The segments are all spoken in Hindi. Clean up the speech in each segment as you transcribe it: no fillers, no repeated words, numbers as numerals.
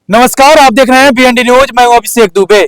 नमस्कार, आप देख रहे हैं बीएनडी न्यूज। मैं हूं अभिषेक दुबे।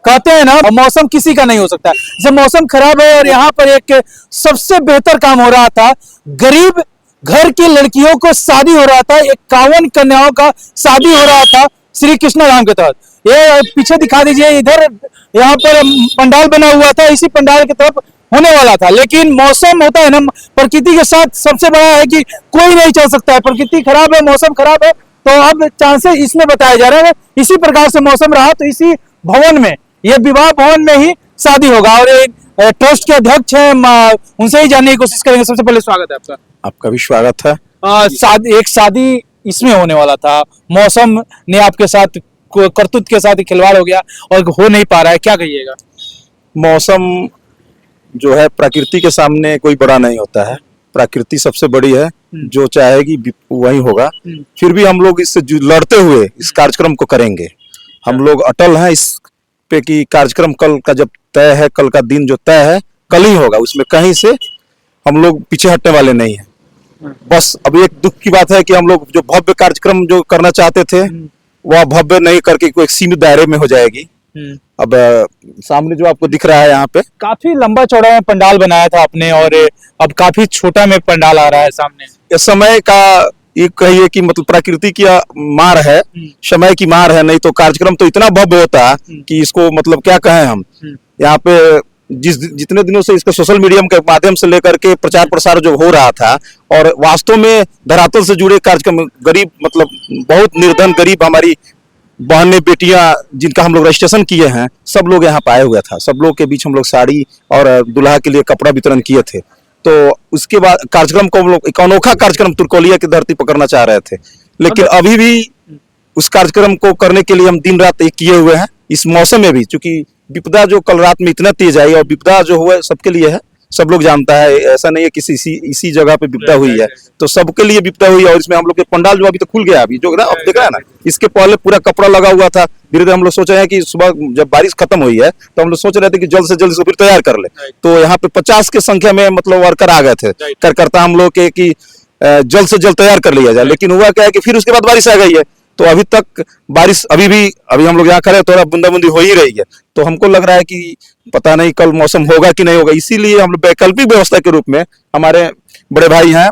कहते हैं ना, मौसम किसी का नहीं हो सकता। जब मौसम खराब है और यहाँ पर एक सबसे बेहतर काम हो रहा था, गरीब घर की लड़कियों को शादी हो रहा था, 51 कन्याओं का शादी हो रहा था श्री कृष्ण धाम के तहत। ये पीछे दिखा दीजिए, इधर यहाँ पर पंडाल बना हुआ था, इसी पंडाल की तरफ होने वाला था। लेकिन मौसम होता है ना, प्रकृति के साथ सबसे बड़ा है कि कोई नहीं चल सकता है। प्रकृति खराब है, मौसम खराब है, तो अब चांसेस इसमें बताए जा रहे हैं इसी प्रकार से मौसम रहा तो इसी भवन में, ये विवाह भवन में ही शादी होगा। और ट्रस्ट के अध्यक्ष हैं, उनसे ही जानने की कोशिश करेंगे। सबसे पहले स्वागत है आपका। आपका भी स्वागत है। एक शादी इसमें होने वाला था, मौसम ने आपके साथ करतूत के साथ ही खिलवाड़ हो गया और हो नहीं पा रहा है, क्या कहिएगा? मौसम जो है प्रकृति के सामने कोई बड़ा नहीं होता है। प्रकृति सबसे बड़ी है, जो चाहेगी वही होगा। फिर भी हम लोग इससे लड़ते हुए इस कार्यक्रम को करेंगे। हम लोग अटल हैं इस पे कि कार्यक्रम कल का जब तय है, कल का दिन जो तय है कल ही होगा, उसमें कहीं से हम लोग पीछे हटने वाले नहीं हैं। बस अब एक दुख की बात है कि हम लोग जो भव्य कार्यक्रम जो करना चाहते थे वह भव्य नहीं करके कोई सीमित दायरे में हो जाएगी। अब सामने जो आपको दिख रहा है, यहाँ पे काफी लंबा चौड़ा में पंडाल बनाया था आपने और अब काफी छोटा में पंडाल आ रहा है सामने। इस समय का ये कहिए कि मतलब प्रकृति की मार है, समय की मार है। नहीं तो कार्यक्रम तो इतना भव्य होता कि इसको मतलब क्या कहें हम। यहाँ पे जितने दिनों से इसका सोशल मीडिया के माध्यम से लेकर के प्रचार प्रसार जो हो रहा था, और वास्तव में धरातल से जुड़े कार्यक्रम, गरीब मतलब बहुत निर्धन गरीब हमारी बहनें बेटियां जिनका हम लोग रजिस्ट्रेशन किए हैं, सब लोग यहाँ पे आए हुए था। सब लोग के बीच हम लोग साड़ी और दुल्हा के लिए कपड़ा वितरण किए थे। तो उसके बाद कार्यक्रम को हम लोग एक अनोखा कार्यक्रम तुर्कोलिया की धरती पर करना चाह रहे थे, लेकिन अभी भी उस कार्यक्रम को करने के लिए हम दिन रात एक किए हुए हैं। इस मौसम में भी, चूंकि विपदा जो कल रात में इतना तेज आई, और विपदा जो हुआ सबके लिए है, सब लोग जानता है। ऐसा नहीं है कि इसी जगह पे विपदा हुई है, तो सबके लिए विपदा हुई है। और इसमें हम लोग के पंडाल जो अभी तो खुल गया, अभी जो ना अब देख रहा है ना, इसके पहले पूरा कपड़ा लगा हुआ था। धीरे धीरे हम लोग सोच रहे हैं कि सुबह जब बारिश खत्म हुई है तो हम लोग सोच रहे थे कि जल्द से जल्द इसको फिर तैयार कर ले। तो यहाँ पे 50 की संख्या में मतलब वर्कर आ गए थे, कार्यकर्ता हम लोग के, कि जल्द से जल्द तैयार कर लिया जाए। लेकिन हुआ क्या है कि फिर उसके बाद बारिश आ गई है, तो अभी तक बारिश अभी हम लोग यहाँ खड़े थोड़ा बूंदाबूंदी हो ही रही है। तो हमको लग रहा है कि पता नहीं कल मौसम होगा कि नहीं होगा। इसीलिए हम लोग वैकल्पिक व्यवस्था के रूप में, हमारे बड़े भाई हैं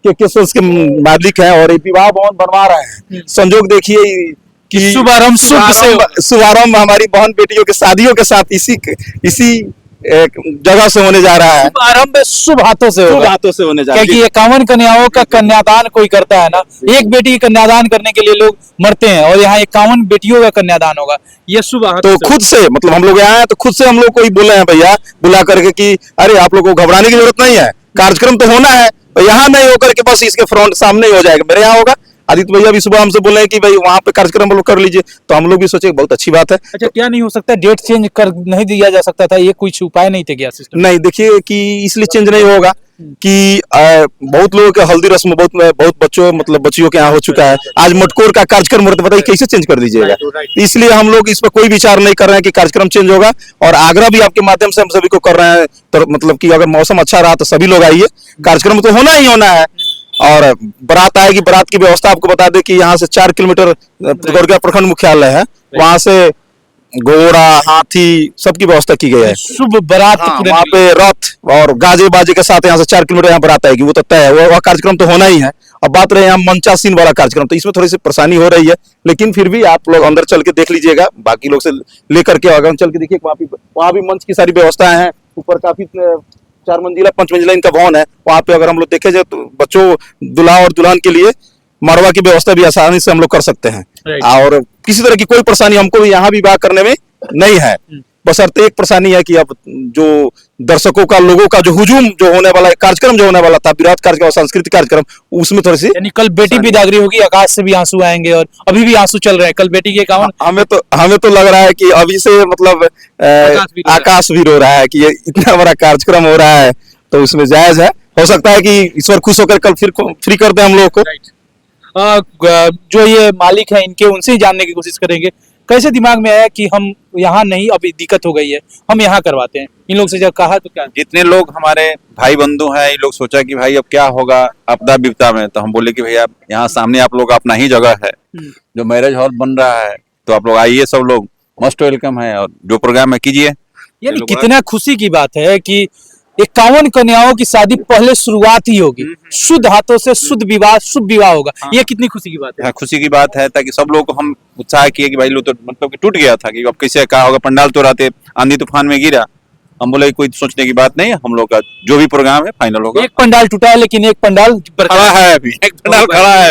के मालिक हैं और विवाह भवन बनवा रहे हैं। संजोग देखिए कि शुभारंभ हमारी बहन बेटियों के शादियों के साथ इसी जगह से होने जा रहा है। आरंभ शुभ हाथों से होगा, हाथों से होने जा रहा है। क्योंकि 51 कन्याओं का कन्यादान कोई करता है ना, एक बेटी का कन्यादान करने के लिए लोग मरते हैं, और यहाँ 51 बेटियों का कन्यादान होगा। ये शुभ तो खुद से मतलब हम लोग यहाँ हैं, तो खुद से हम लोग को ही बोले हैं भैया, बुला करके कि अरे आप लोग को घबराने की जरूरत नहीं है, कार्यक्रम तो होना है। यहाँ नहीं होकर के बस इसके फ्रंट सामने ही हो जाएगा, मेरे यहाँ होगा। आदित्य भैया भी सुबह हमसे बोले कि भाई वहाँ पे कार्यक्रम हम लोग कर लीजिए, तो हम लोग भी सोचे बहुत अच्छी बात है। अच्छा, क्या नहीं हो सकता? डेट चेंज कर नहीं दिया जा सकता था? ये कुछ उपाय नहीं थे क्या सिस्टम? नहीं, देखिए कि इसलिए चेंज नहीं होगा कि बहुत लोगों के हल्दी रस्म बहुत बच्चों मतलब बच्चियों के यहाँ हो चुका है। आज मटकोर का कार्यक्रम हो, बताइए कैसे चेंज कर दीजिएगा। इसलिए हम लोग इस पर कोई विचार नहीं कर रहे हैं कि कार्यक्रम चेंज होगा। और आग्रह भी आपके माध्यम से हम सभी को कर रहे हैं, तो मतलब कि अगर मौसम अच्छा रहा तो सभी लोग आइए, कार्यक्रम तो होना ही होना है। और बारात आएगी, बारात की व्यवस्था आपको बता दें कि यहाँ से 4 किलोमीटर गौरगा प्रखंड मुख्यालय है, वहां से घोड़ा हाथी सबकी व्यवस्था की गई है। शुभ बारात वहाँ पे रथ और गाजे बाजे के साथ यहाँ से 4 किलोमीटर यहाँ बारात आएगी, वो तो तय है। वह कार्यक्रम तो होना ही है। अब बात रहे यहाँ मंचासीन वाला कार्यक्रम, तो इसमें थोड़ी सी परेशानी हो रही है, लेकिन फिर भी आप लोग अंदर चल के देख लीजिएगा, बाकी लोग से लेकर के अगर चल के देखिए, वहाँ भी मंच की सारी व्यवस्थाएं हैं। ऊपर काफी 4 मंजिला 5 मंजिला इनका भवन है। वहाँ पे अगर हम लोग देखे जाए तो बच्चों, दुल्हा और दुल्हन के लिए मरवा की व्यवस्था भी आसानी से हम लोग कर सकते हैं। और किसी तरह की कोई परेशानी हमको भी यहाँ विवाह करने में नहीं है। बशर्ते एक परेशानी है कि अब जो दर्शकों का, लोगों का जो हुजूम जो होने वाला कार्यक्रम जो होने वाला था, विराट कार्यक्रम, सांस्कृतिक कार्यक्रम, उसमें थोड़ी सी, यानी कल बेटी बिदागरी होगी, आकाश से भी आंसू आएंगे, और अभी भी आंसू चल रहे हैं। कल बेटी के 51, हमें तो लग रहा है कि अभी से मतलब आकाश भी रो रहा है कि ये इतना बड़ा कार्यक्रम हो रहा है, तो उसमें जायज है। हो सकता है कि ईश्वर खुश होकर कल फिर फ्री कर दे हम लोग को। जो ये मालिक है इनके, उनसे ही जानने की कोशिश करेंगे। कैसे दिमाग में आया कि हम यहाँ नहीं, अभी दिक्कत हो गई है, हम यहाँ करवाते हैं? इन लोग से जब कहा तो क्या? जितने लोग हमारे भाई बंधु हैं, ये लोग सोचा कि भाई अब क्या होगा आपदा विपदा में, तो हम बोले कि भैया यहाँ सामने आप लोग अपना ही जगह है, जो मैरिज हॉल बन रहा है, तो आप लोग आइए, सब लोग मस्ट वेलकम है और जो प्रोग्राम है कीजिए। यानी कितना खुशी की बात है कि 51 कन्याओं की शादी पहले शुरुआत ही होगी, शुद्ध हाथों से शुद्ध विवाह, शुभ विवाह होगा। ये कितनी खुशी की बात है। हाँ, खुशी की बात है, ताकि सब लोग को हम उत्साह किए कि भाई लोग तो मतलब कि टूट गया था कि अब कैसे क्या होगा, पंडाल तो रहते आंधी तूफान में गिरा, हम बोले कोई सोचने की बात नहीं है, हम लोग का जो भी प्रोग्राम है फाइनल होगा। एक पंडाल टूटा है लेकिन एक पंडाल खड़ा है, अभी एक पंडाल खड़ा है।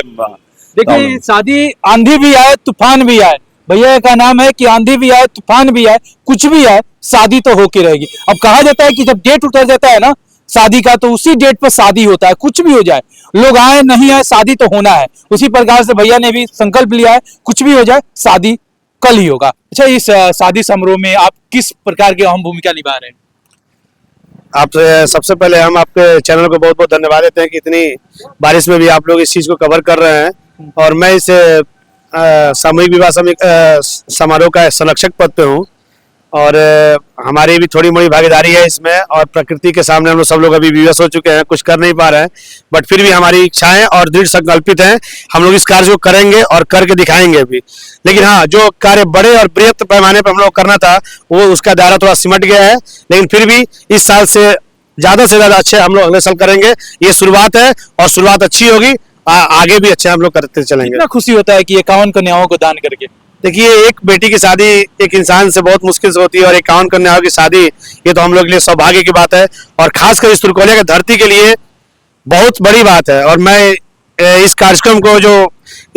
देखिए, शादी आंधी भी आए तूफान भी आए, भैया का नाम है कि आंधी भी आए तूफान भी आए कुछ भी आए, शादी तो होके रहेगी। अब कहा जाता है कि जब डेट उतर जाता है ना शादी का, तो उसी डेट पर शादी होता है, कुछ भी हो जाए, लोग आए नहीं आए, शादी तो होना है। उसी प्रकार से भैया ने भी संकल्प लिया है, कुछ भी हो जाए शादी कल ही होगा। अच्छा, इस शादी समारोह में आप किस प्रकार की अहम भूमिका निभा रहे हैं? आपसे सबसे पहले हम आपके चैनल को बहुत बहुत धन्यवाद देते हैं कि इतनी बारिश में भी आप लोग इस चीज को कवर कर रहे हैं। और मैं इस सामूहिक विवाह समारोह का संरक्षक पद पे हूँ, और हमारी भी थोड़ी मोड़ी भागीदारी है इसमें। और प्रकृति के सामने हम लोग सब लोग अभी विवश हो चुके हैं, कुछ कर नहीं पा रहे हैं, बट फिर भी हमारी इच्छाएं और दृढ़ संकल्पित हैं, हम लोग इस कार्य को करेंगे और करके दिखाएंगे भी। लेकिन हाँ, जो कार्य बड़े और बृहत पैमाने पर हम लोग करना था, वो उसका दायरा थोड़ा सिमट गया है, लेकिन फिर भी इस साल से ज्यादा अच्छे हम लोग अगले साल करेंगे। ये शुरुआत है और शुरुआत अच्छी होगी, आगे भी अच्छे हम लोग करते चलेंगे। कितना खुशी होता है कि 51 कन्याओं को दान करके। देखिए, एक बेटी की शादी एक इंसान से बहुत मुश्किल से होती है, और 51 कन्याओं की शादी, ये तो हम लोग के लिए सौभाग्य की बात है, और खासकर इस तुरकोलिया की धरती के लिए बहुत बड़ी बात है। और मैं इस कार्यक्रम को जो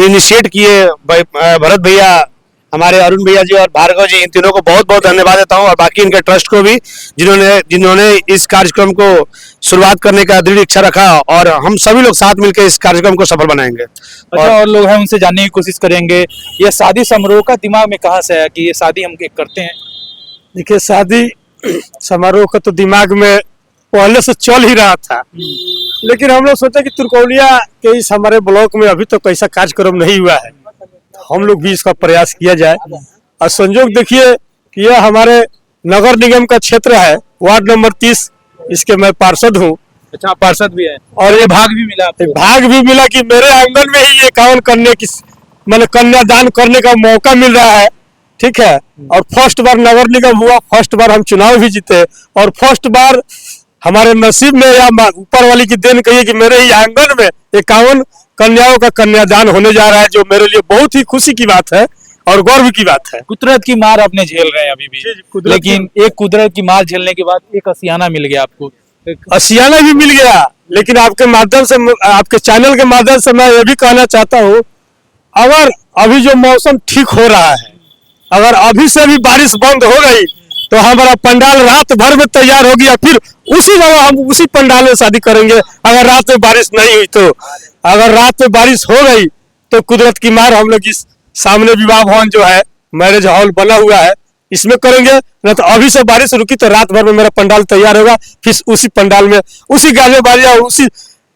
इनिशिएट किए भरत भैया, हमारे अरुण भैया जी और भार्गव जी, इन तीनों को बहुत बहुत धन्यवाद देता हूं, और बाकी इनके ट्रस्ट को भी, जिन्होंने इस कार्यक्रम को शुरुआत करने का दृढ़ इच्छा रखा, और हम सभी लोग साथ मिलकर इस कार्यक्रम को सफल बनाएंगे। अच्छा, और लोग हैं उनसे जानने की कोशिश करेंगे, ये शादी समारोह का दिमाग में कहाँ से आया कि ये शादी हम करते हैं? देखिए, शादी समारोह का तो दिमाग में पहले से चल ही रहा था, लेकिन हम लोग सोचे कि तुरकोलिया के इस हमारे ब्लॉक में अभी तक ऐसा कार्यक्रम नहीं हुआ है, हम लोग भी इसका प्रयास किया जाए। और संजोग देखिए कि यह हमारे नगर निगम का क्षेत्र है, वार्ड नंबर 30, इसके मैं पार्षद हूँ। अच्छा, पार्षद भी है, और ये भाग भी मिला आपको? भाग भी मिला कि मेरे आंगन में ही ये 51 कन्या की मतलब कन्यादान करने का मौका मिल रहा है, ठीक है। और फर्स्ट बार नगर निगम हुआ, फर्स्ट बार हम चुनाव भी जीते, और फर्स्ट बार हमारे नसीब में या ऊपर वाली की देन कहिए कि मेरे ही आंगन में 51 कन्याओं का कन्यादान होने जा रहा है, जो मेरे लिए बहुत ही खुशी की बात है और गर्व की बात है। कुदरत की मार आपने झेल रहे हैं अभी भी, लेकिन एक कुदरत की मार झेलने के बाद एक असियाना मिल गया आपको। असियाना भी मिल गया, लेकिन आपके माध्यम से, आपके चैनल के माध्यम से मैं ये भी कहना चाहता हूँ, अगर अभी जो मौसम ठीक हो रहा है, अगर अभी से भी बारिश बंद हो गई, तो हमारा पंडाल रात भर में तैयार हो गया, फिर उसी जगह हम उसी पंडाल में शादी करेंगे। अगर रात में बारिश नहीं हुई तो, अगर रात में बारिश हो गई तो कुदरत की मार हम लोग इस सामने विवाह भवन जो है, मैरिज हॉल बना हुआ है, इसमें करेंगे। न तो अभी से बारिश रुकी तो रात भर में मेरा पंडाल तैयार होगा, फिर उसी पंडाल में उसी गाने बाजी और उसी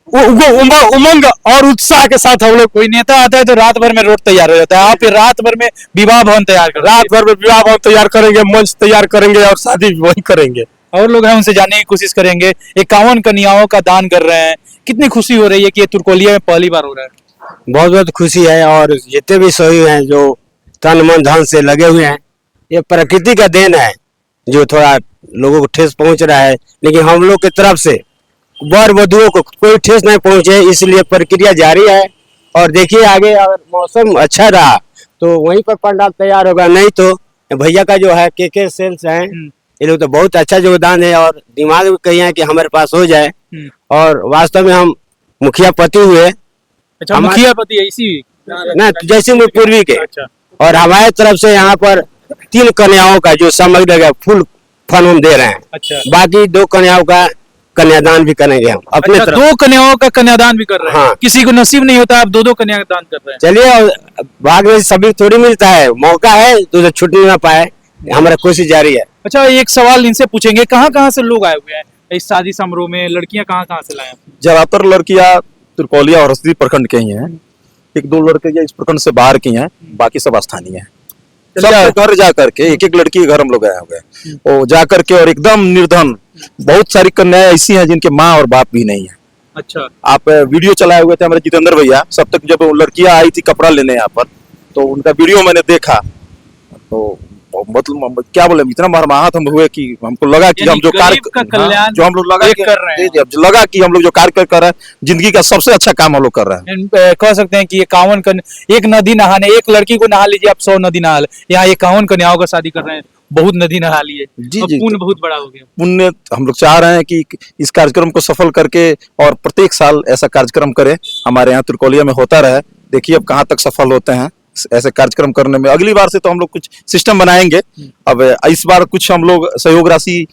उमंग और उत्साह के साथ हम लोग। कोई नेता आता है तो रात भर में रोड तैयार हो जाता है, आप फिर रात भर में विवाह भवन तैयार कर, रात भर में विवाह भवन तैयार करेंगे, मंच तैयार करेंगे और शादी भी वही करेंगे। और लोग हैं उनसे जानने की कोशिश करेंगे। 51 कन्याओं का दान कर रहे हैं, कितनी खुशी हो रही है कि ये तुरकोलिया में पहली बार हो रहा है? बहुत बहुत खुशी है, और जितने भी सही हैं जो तन मन धन से लगे हुए हैं, ये प्रकृति का देन है जो थोड़ा लोगों को ठेस पहुंच रहा है, लेकिन हम लोग की तरफ से वर वधुओं को कोई ठेस नहीं पहुंचे, इसलिए प्रक्रिया जारी है। और देखिए, आगे अगर मौसम अच्छा रहा तो वहीं पर पंडाल तैयार होगा, नहीं तो भैया का जो है के सेल्स है, ये लोग तो बहुत अच्छा योगदान है, और दिमाग में कही है कि हमारे पास हो जाए। और वास्तव में हम मुखिया पति हुए। अच्छा, मुखिया पति है इसी ना, जैसे में पूर्वी के। अच्छा। और हमारे तरफ से यहाँ पर 3 कन्याओं का जो सामग्री फुल फन हम दे रहे हैं। अच्छा। बाकी 2 कन्याओं का कन्यादान भी करेंगे हम अपने अच्छा, तरफ। 2 कन्याओं का कन्यादान भी कर रहे हैं? हाँ। किसी को नसीब नहीं होता, आप 2 कन्या दान कर रहे हैं। चलिए, भाग में सभी थोड़ी मिलता है, मौका है तो छूट ना पाए, हमारा कोशिश जारी है। अच्छा, एक सवाल इनसे पूछेंगे, कहाँ कहाँ से लोग आए हुए हैं इस शादी समारोह में? लड़कियां कहाँ कहाँ से लाए हैं? ज्यादातर लड़कियां तुरकोलिया और हरसिद्धि प्रखंड के ही हैं, 1-2 लड़के इस प्रखंड से बाहर की हैं, बाकी सब स्थानीय हैं। सब घर जा करके, एक एक लड़की के घर हम लोग गए हुए हैं, वो जा करके, और एकदम निर्धन, बहुत सारी कन्याएं ऐसी हैं जिनके माँ और बाप भी नहीं है। अच्छा। आप वीडियो चलाए हुए थे हमारे जितेंद्र भैया, सब तक जब वो लड़कियां आई थी कपड़ा लेने यहाँ पर, तो उनका वीडियो मैंने देखा, तो मतलब क्या बोले, इतना मर्माहत हम हुए कि हमको लगा कि हम जो गरीब का कल्याण जो हम लोग लगा देख कि कर रहे हैं। जी, जी, लगा कि हम लोग जो कार्य कर रहे हैं, जिंदगी का सबसे अच्छा काम हम लोग कर रहे हैं। कह सकते हैं कि 51 एक नदी नहाने, एक लड़की को नहा लीजिए आप 100 नदी नहा ले, यहाँ 51 कन्याओं का शादी कर रहे हैं, बहुत नदी नहा लिए। जी, अब जी। पुण्य बहुत बड़ा हो गया। पुण्य हम लोग चाह रहे हैं कि इस कार्यक्रम को सफल करके और प्रत्येक साल ऐसा कार्यक्रम करें, हमारे यहाँ तुर्कोलिया में होता रहे। देखिए अब कहाँ तक सफल होते हैं ऐसे कार्यक्रम करने में। अगली बार से तो हम लोग कुछ सिस्टम बनाएंगे। अब इस बार कुछ हम लोग सहयोग राशि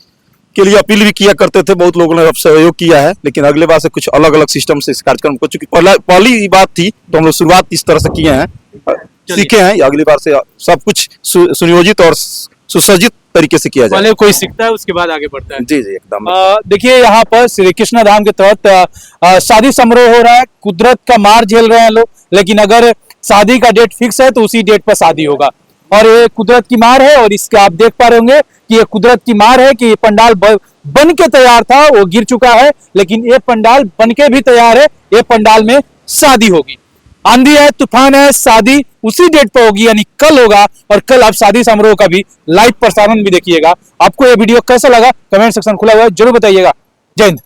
के लिए अपील भी किया करते थे, बहुत लोगों ने अब सहयोग किया है, लेकिन अगले बार से कुछ अलग अलग सिस्टम से इस कार्यक्रम को, चूंकि पहली बात थी तो हम लोग शुरुआत इस तरह से किए हैं, सीखे हैं। अगली बार से सब कुछ सुनियोजित और सुसज्जित तरीके से किया जाए। पहले कोई सीखता है उसके बाद आगे बढ़ता है। जी जी एकदम। देखिए यहाँ पर श्री कृष्ण धाम के तहत शादी समारोह हो रहा है, कुदरत का मार झेल रहे हैं लोग, लेकिन अगर शादी का डेट फिक्स है तो उसी डेट पर शादी होगा। और ये कुदरत की मार है, और इसका आप देख पा रहे होंगे कि ये कुदरत की मार है कि ये पंडाल बन के तैयार था, वो गिर चुका है, लेकिन ये पंडाल बन के भी तैयार है। ये पंडाल में शादी होगी, आंधी है, तूफान है, शादी उसी डेट पर होगी, यानी कल होगा। और कल आप शादी समारोह का भी लाइव प्रसारण भी देखिएगा। आपको ये वीडियो कैसा लगा कमेंट सेक्शन खुला हुआ है, जरूर बताइएगा। जय हिंद।